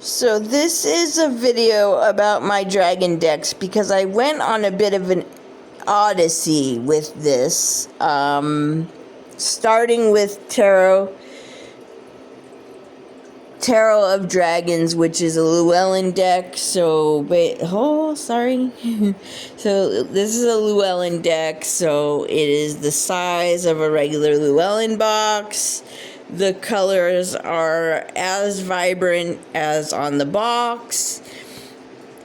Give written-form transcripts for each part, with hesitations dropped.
So this is a video about my dragon decks because I went on a bit of an odyssey with this, starting with Tarot of Dragons, which is a Llewellyn deck. So so this is a Llewellyn deck, so it is the size of a regular Llewellyn box. The colors are as vibrant as on the box,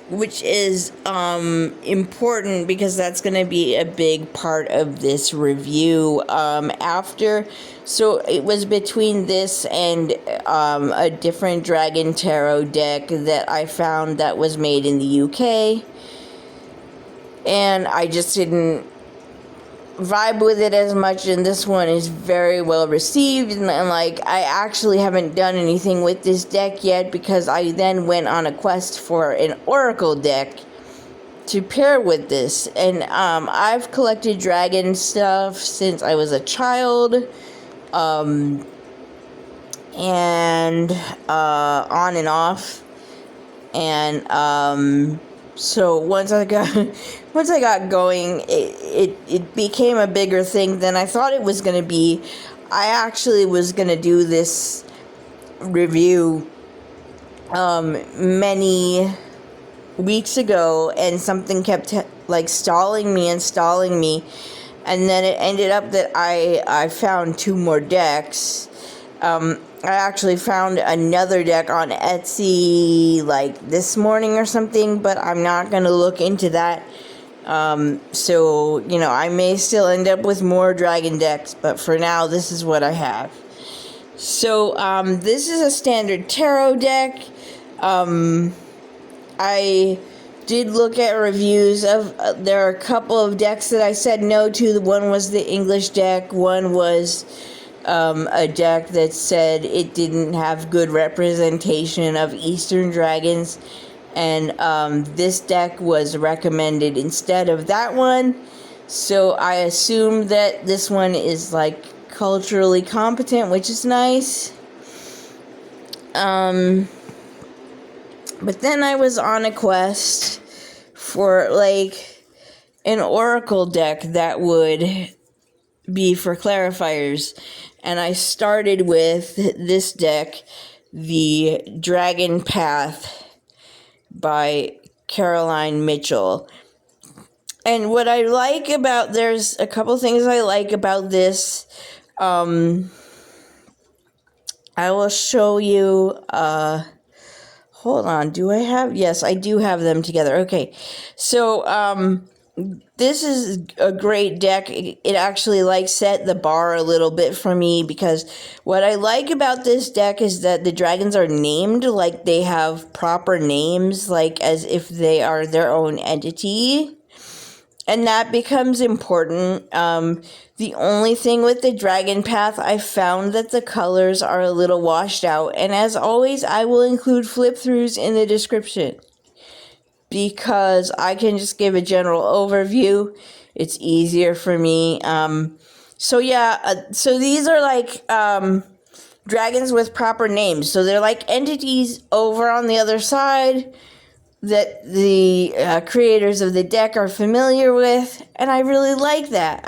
which is important because that's going to be a big part of this review. So it was between this and a different Dragon Tarot deck that I found that was made in the UK, and I just didn't vibe with it as much, and this one is very well received, and I actually haven't done anything with this deck yet because I then went on a quest for an Oracle deck to pair with this. And I've collected dragon stuff since I was a child, and on and off, and so once I got going, it became a bigger thing than I thought it was going to be. I actually was going to do this review many weeks ago, and something kept stalling me, and then it ended up that I found two more decks. I actually found another deck on Etsy this morning or something, but I'm not going to look into that. So, I may still end up with more dragon decks, but for now, this is what I have. So, this is a standard tarot deck. I did look at reviews of, there are a couple of decks that I said no to. One was the English deck, one was a deck that said it didn't have good representation of Eastern dragons, and this deck was recommended instead of that one, so I assume that this one is culturally competent, which is nice. But then I was on a quest for an Oracle deck that would be for clarifiers, and I started with this deck, the Dragon Path by Caroline Mitchell. And what I like about, there's a couple things I like about this. I will show you, hold on, yes, I do have them together. Okay, so, this is a great deck. It actually set the bar a little bit for me, because what I like about this deck is that the dragons are named, they have proper names, as if they are their own entity. And that becomes important. The only thing with the Dragon Path, I found that the colors are a little washed out. And as always, I will include flip-throughs in the description, because I can just give a general overview. It's easier for me. So these are dragons with proper names. So they're entities over on the other side that the creators of the deck are familiar with, and I really like that.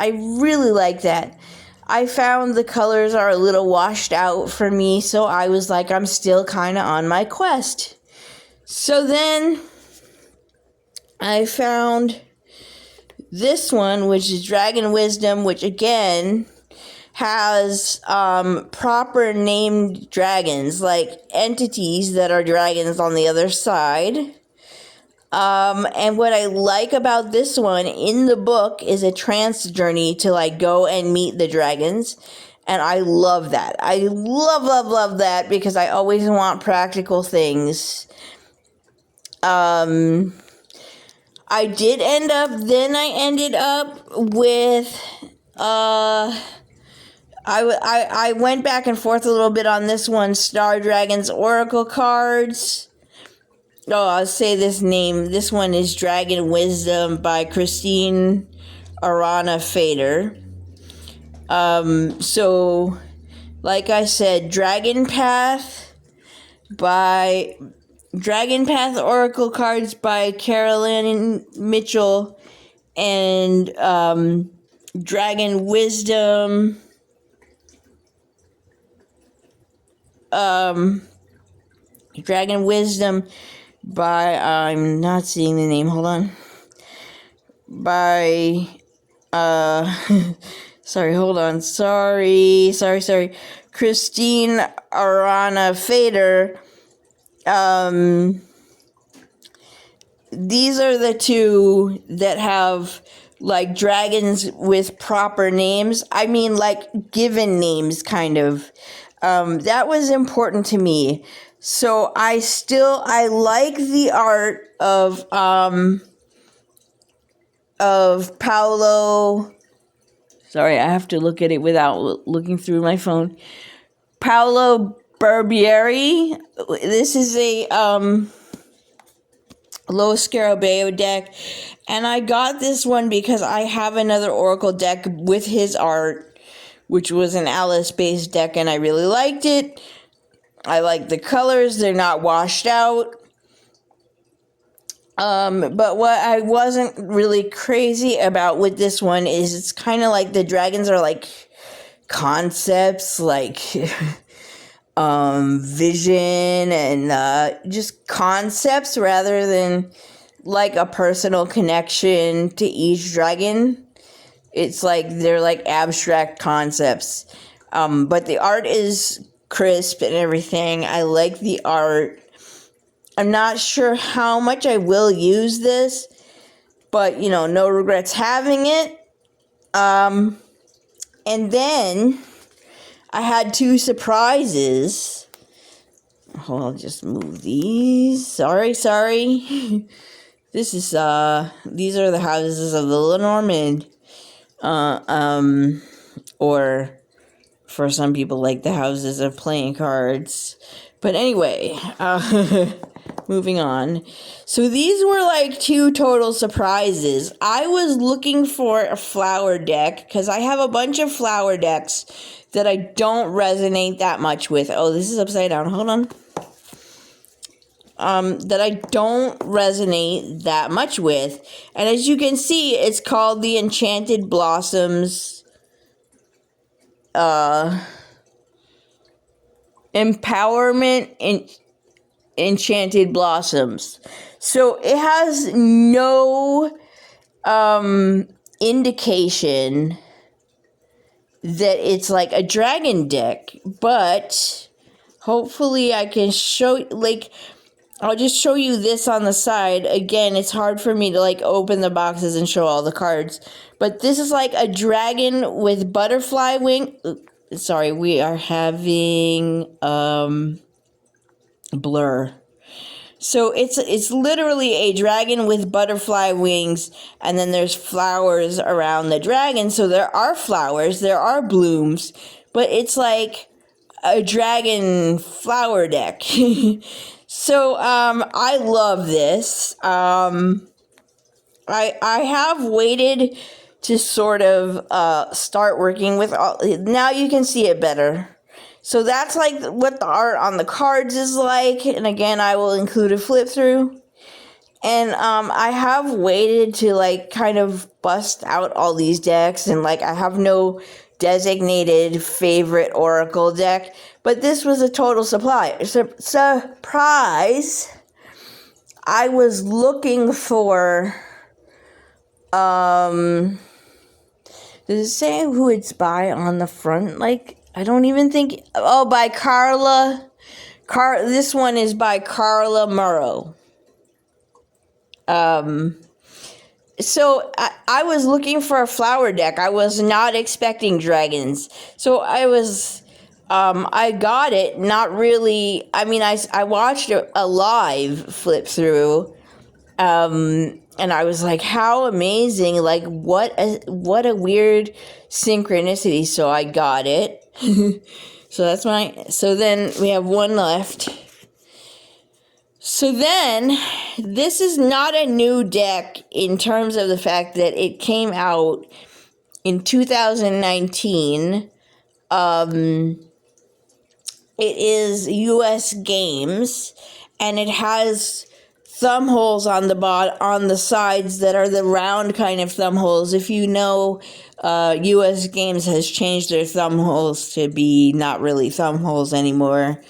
I found the colors are a little washed out for me, so I was I'm still kind of on my quest. So then I found this one, which is Dragon Wisdom, which again has proper named dragons, entities that are dragons on the other side. And what I like about this one in the book is a trance journey to go and meet the dragons. And I love that. I love that, because I always want practical things. I ended up with, I went back and forth a little bit on this one, Star Dragons Oracle cards. Oh, I'll say this name. This one is Dragon Wisdom by Christine Arana Fader. So, like I said, Dragon Path by Dragon Path Oracle cards by Carolyn Mitchell, and Dragon Wisdom. Dragon Wisdom by, I'm not seeing the name, hold on. By, sorry, hold on. Sorry. Christine Arana Fader. These are the two that have like dragons with proper names. I mean, like given names, kind of. That was important to me. So I like the art of Paolo. Sorry, I have to look at it without looking through my phone. Paolo Barbieri. This is a Low Scarabeo deck, and I got this one because I have another Oracle deck with his art, which was an Alice-based deck, and I really liked it. I like the colors, they're not washed out. But what I wasn't really crazy about with this one is it's kind of like the dragons are like concepts, like vision and just concepts rather than like a personal connection to each dragon. It's like they're like abstract concepts. But the art is crisp and everything. I like the art. I'm not sure how much I will use this, but no regrets having it. And then I had two surprises. Hold on, I'll just move these. Sorry. This is these are the houses of the Lenormand. Or for some people, like the houses of playing cards. But anyway, moving on. So these were like two total surprises. I was looking for a flower deck because I have a bunch of flower decks that I don't resonate that much with. Oh, this is upside down. Hold on. That I don't resonate that much with. And as you can see, it's called the Enchanted Blossoms Empowerment in Enchanted Blossoms. So it has no indication that it's like a dragon deck, but hopefully I can show, like, I'll just show you this on the side. Again, it's hard for me to like open the boxes and show all the cards, but this is like a dragon with butterfly wing. Sorry, we are having blur. So it's literally a dragon with butterfly wings, and then there's flowers around the dragon. So there are flowers, there are blooms, but it's like a dragon flower deck. So I love this. I have waited to sort of start working with all. Now you can see it better. So that's like what the art on the cards is like. And again, I will include a flip through. And I have waited to like kind of bust out all these decks. And like I have no designated favorite Oracle deck. But this was a total surprise. I was looking for... does it say who it's by on the front? Like... I don't even think... Oh, by Carla. This one is by Carla Murrow. So I was looking for a flower deck. I was not expecting dragons. So I was... I got it. Not really... I mean, I watched a live flip through. And I was like, how amazing. Like, what a weird synchronicity. So I got it. So that's so then we have one left. So then this is not a new deck in terms of the fact that it came out in 2019. It is US Games, and it has thumb holes on the sides that are the round kind of thumb holes. If you know, US Games has changed their thumb holes to be not really thumb holes anymore.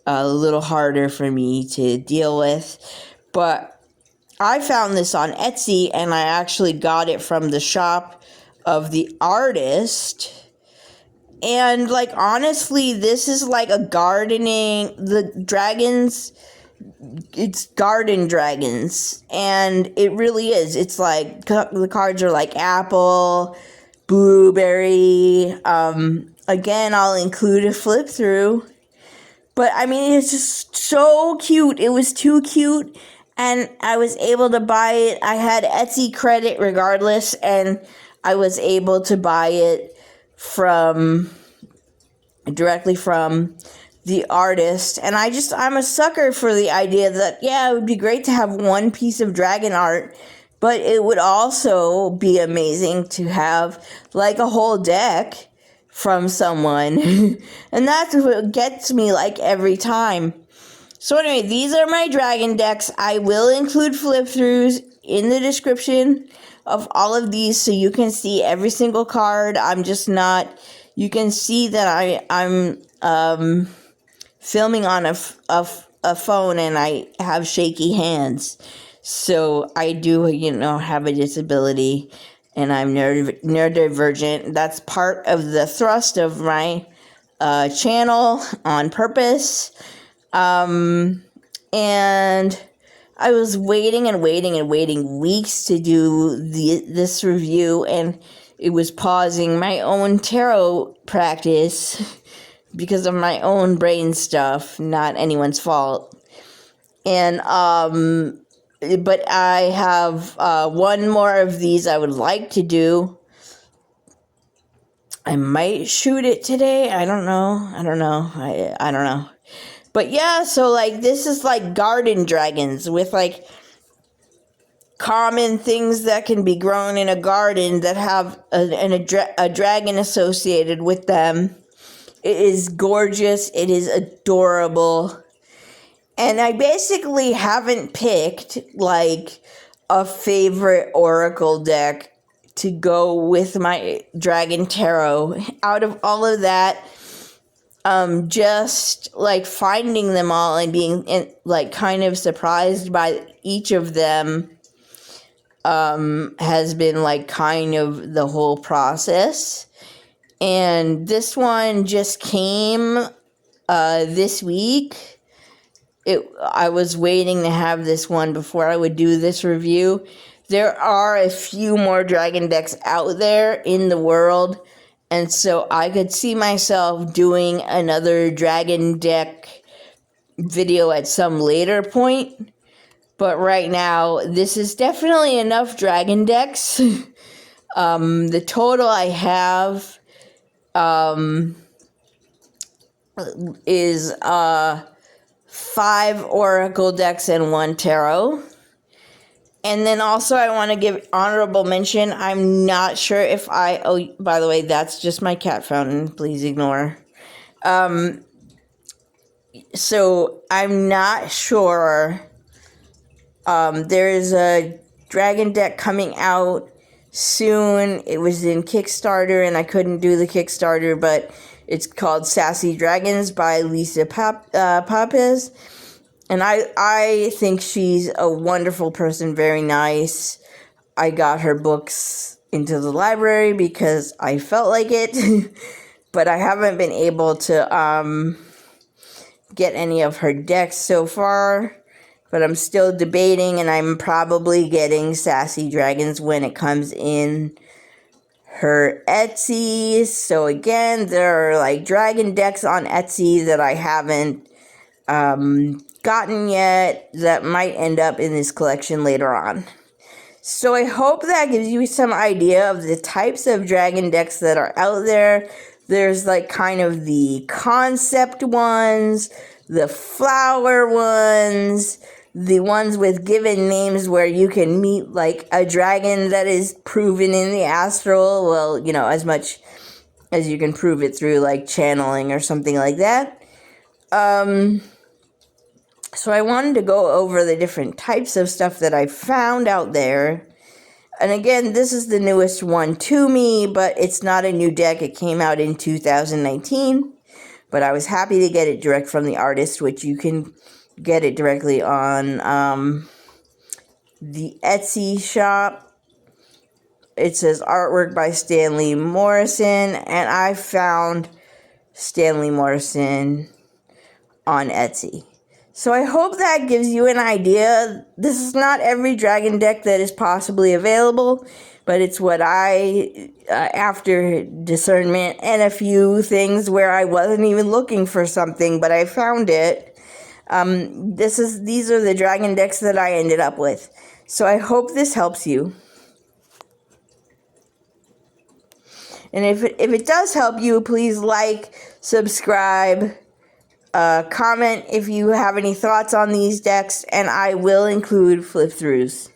A little harder for me to deal with. But I found this on Etsy, and I actually got it from the shop of the artist. And, like, honestly, this is like a the dragons, it's garden dragons, and it really is. It's like, the cards are like apple, blueberry. Again, I'll include a flip through. But, I mean, it's just so cute. It was too cute, and I was able to buy it. I had Etsy credit regardless, and I was able to buy it directly from the artist. And I'm a sucker for the idea that, yeah, it would be great to have one piece of dragon art, but it would also be amazing to have, like, a whole deck from someone. And that's what gets me, like, every time. So anyway, these are my dragon decks. I will include flip throughs in the description of all of these so you can see every single card. You can see that I'm filming on a phone, and I have shaky hands. So I do, have a disability, and I'm neurodivergent. That's part of the thrust of my channel on purpose. And I was waiting weeks to do this review, and it was pausing my own tarot practice because of my own brain stuff, not anyone's fault. And but I have one more of these I would like to do. I might shoot it today. I don't know. I don't know. But yeah, so, like, this is like garden dragons with, like, common things that can be grown in a garden that have a dragon associated with them. It is gorgeous. It is adorable. And I basically haven't picked, like, a favorite oracle deck to go with my Dragon Tarot. Out of all of that, just, like, finding them all and being, like, kind of surprised by each of them has been, like, kind of the whole process. And this one just came this week. I was waiting to have this one before I would do this review. There are a few more dragon decks out there in the world, and so I could see myself doing another dragon deck video at some later point. But right now, this is definitely enough dragon decks. The total I have is 5 oracle decks and 1 tarot. And then also I want to give honorable mention. I'm not sure if oh, by the way, that's just my cat fountain. Please ignore. So I'm not sure. There is a dragon deck coming out soon. It was in Kickstarter, and I couldn't do the Kickstarter, but it's called Sassy Dragons by Lisa Papez. And I think she's a wonderful person, very nice. I got her books into the library because I felt like it, but I haven't been able to get any of her decks so far. But I'm still debating, and I'm probably getting Sassy Dragons when it comes in her Etsy. So again, there are, like, dragon decks on Etsy that I haven't gotten yet that might end up in this collection later on. So I hope that gives you some idea of the types of dragon decks that are out there. There's, like, kind of the concept ones, the flower ones, the ones with given names where you can meet, like, a dragon that is proven in the astral. Well, as much as you can prove it through, like, channeling or something like that. So I wanted to go over the different types of stuff that I found out there. And again, this is the newest one to me, but it's not a new deck. It came out in 2019, but I was happy to get it direct from the artist, which you can get it directly on the Etsy shop. It says artwork by Stanley Morrison, and I found Stanley Morrison on Etsy. So I hope that gives you an idea. This is not every dragon deck that is possibly available, but it's what I, after discernment and a few things where I wasn't even looking for something, but I found it. These are the dragon decks that I ended up with. So I hope this helps you. And if it does help you, please like, subscribe, comment if you have any thoughts on these decks, and I will include flip-throughs.